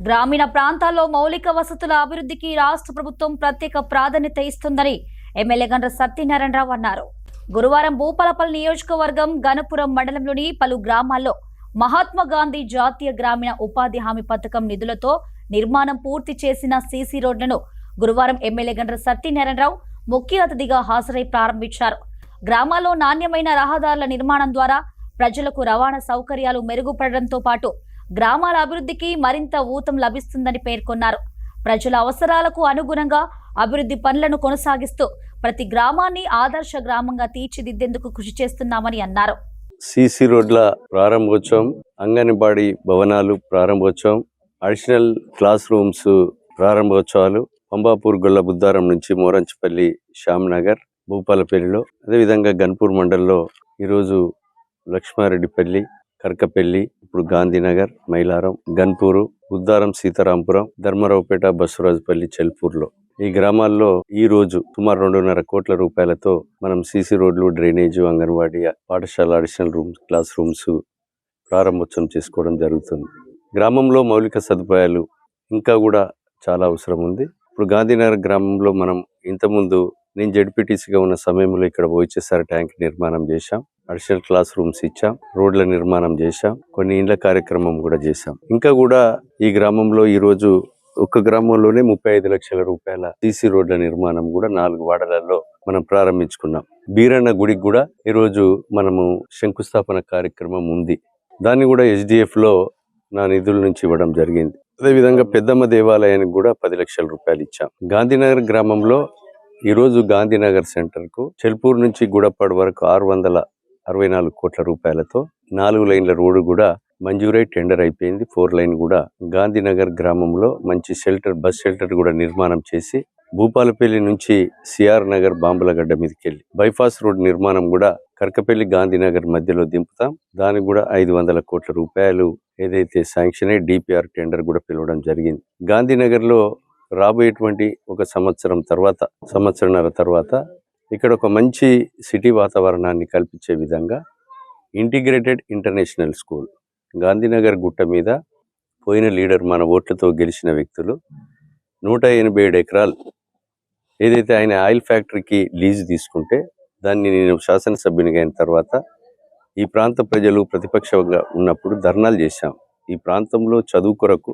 గ్రామీణ ప్రాంతాల్లో మౌలిక వసతుల అభివృద్ధికి రాష్ట్ర ప్రభుత్వం ప్రత్యేక ప్రాధాన్యత ఇస్తుందని ఎమ్మెల్యే గండ్ర సత్యనారాయణరావు అన్నారు. గురువారం భూపాలపల్లి నియోజకవర్గం గణపురం మండలంలోని పలు గ్రామాల్లో మహాత్మా గాంధీ జాతీయ గ్రామీణ ఉపాధి హామీ పథకం నిధులతో నిర్మాణం పూర్తి చేసిన సీసీ రోడ్లను గురువారం ఎమ్మెల్యే గండ్ర సత్యనారాయణరావు ముఖ్య అతిథిగా హాజరై ప్రారంభించారు. గ్రామాల్లో నాణ్యమైన రహదారుల నిర్మాణం ద్వారా ప్రజలకు రవాణా సౌకర్యాలు మెరుగుపడడంతో పాటు గ్రామాల అభివృద్ధికి మరింత ఊతం లభిస్తుందని పేర్కొన్నారు. ప్రజల అవసరాలకు అనుగుణంగా అభివృద్ధి పనులను కొనసాగిస్తూ ప్రతి గ్రామాన్ని ఆదర్శ గ్రామంగా తీర్చిదిద్దేందుకు కృషి చేస్తున్నామని అన్నారు. సిసి రోడ్ల ప్రారంభోత్సవం, అంగన్వాడీ భవనాలు ప్రారంభోత్సవం, అడిషనల్ క్లాస్ రూమ్స్ ప్రారంభోత్సవాలు పంబాపూర్ గొల్ల బుద్ధారం నుంచి మోరంచపల్లి శ్యామ్నగర్ భూపాలపల్లిలో, అదేవిధంగా గన్పూర్ మండల్లో ఈరోజు లక్ష్మారెడ్డిపల్లి, కర్కపల్లి, ఇప్పుడు గాంధీనగర్, మైలారం, గన్పూరు, బుద్ధారం, సీతారాంపురం, ధర్మరావుపేట, బస్సురాజుపల్లి, చెల్పూర్లో ఈ గ్రామాల్లో ఈ రోజు సుమారు 2.5 కోట్ల రూపాయలతో మనం సీసీ రోడ్లు, డ్రైనేజ్, అంగన్వాడీ, పాఠశాల, అడిషనల్ రూమ్స్, క్లాస్ రూమ్స్ ప్రారంభోత్సవం చేసుకోవడం జరుగుతుంది. గ్రామంలో మౌలిక సదుపాయాలు ఇంకా కూడా చాలా అవసరం ఉంది. ఇప్పుడు గాంధీనగర్ గ్రామంలో మనం ఇంతకుముందు నేను జడ్పీటీసీగా ఉన్న సమయంలో ఇక్కడ ఓహెచ్ఎస్ఆర్ ట్యాంక్ నిర్మాణం చేశాం, అడిషనల్ క్లాస్ రూమ్స్ ఇచ్చాం, రోడ్ల నిర్మాణం చేశాం, కొన్ని ఇండ్ల కార్యక్రమం కూడా చేశాం. ఇంకా కూడా ఈ గ్రామంలో ఈ రోజు ఒక గ్రామంలోనే 35 లక్షల రూపాయల సీసీ రోడ్ల నిర్మాణం కూడా 4 వార్డులలో మనం ప్రారంభించుకున్నాం. బీరన్న గుడికి కూడా ఈ రోజు మనము శంకుస్థాపన కార్యక్రమం ఉంది. దాన్ని కూడా SDF లో నా నిధుల నుంచి ఇవ్వడం జరిగింది. అదేవిధంగా పెద్దమ్మ దేవాలయానికి కూడా 10 లక్షల రూపాయలు ఇచ్చాం. గాంధీనగర్ గ్రామంలో ఈ రోజు గాంధీనగర్ సెంటర్ కు చెల్పూర్ నుంచి గుడపాడు వరకు 664 కోట్ల రూపాయలతో 4 లైన్ల రోడ్డు కూడా మంజూరై టెండర్ అయిపోయింది. 4 లైన్ కూడా గాంధీనగర్ గ్రామంలో మంచి షెల్టర్, బస్ షెల్టర్ కూడా నిర్మాణం చేసి భూపాలపల్లి నుంచి సిఆర్ నగర్ బాంబులగడ్డ మీదకి వెళ్ళి బైపాస్ రోడ్ నిర్మాణం కూడా కర్కపల్లి గాంధీనగర్ మధ్యలో దింపుతాం. దానికి కూడా 500 కోట్ల రూపాయలు ఏదైతే శాంక్షన్ అయ్యి DPR టెండర్ కూడా పిలవడం జరిగింది. గాంధీనగర్ లో రాబోయేటువంటి ఒక సంవత్సరంన్నర తర్వాత ఇక్కడ ఒక మంచి సిటీ వాతావరణాన్ని కల్పించే విధంగా ఇంటిగ్రేటెడ్ ఇంటర్నేషనల్ స్కూల్ గాంధీనగర్ గుట్ట మీద పోయిన లీడర్ మన ఓట్లతో గెలిచిన వ్యక్తులు 187 ఎకరాలు ఏదైతే ఆయన ఆయిల్ ఫ్యాక్టరీకి లీజు తీసుకుంటే దాన్ని నేను శాసనసభ్యునిగా అయిన తర్వాత ఈ ప్రాంత ప్రజలు ప్రతిపక్షంగా ఉన్నప్పుడు ధర్నాలు చేశాం. ఈ ప్రాంతంలో చదువు కొరకు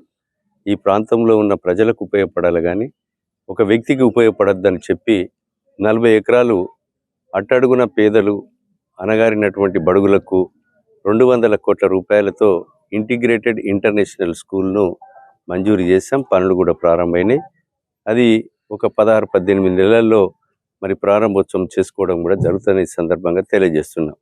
ఈ ప్రాంతంలో ఉన్న ప్రజలకు ఉపయోగపడాలి కానీ ఒక వ్యక్తికి ఉపయోగపడద్దని చెప్పి 40 ఎకరాలు అట్టడుగున పేదలు అనగారినటువంటి బడుగులకు 200 కోట్ల రూపాయలతో ఇంటిగ్రేటెడ్ ఇంటర్నేషనల్ స్కూల్ను మంజూరు చేశాం. పనులు కూడా ప్రారంభమైనాయి. అది ఒక 16-18 నెలల్లో మరి ప్రారంభోత్సవం చేసుకోవడం కూడా జరుగుతున్న ఈ సందర్భంగా తెలియజేస్తున్నాం.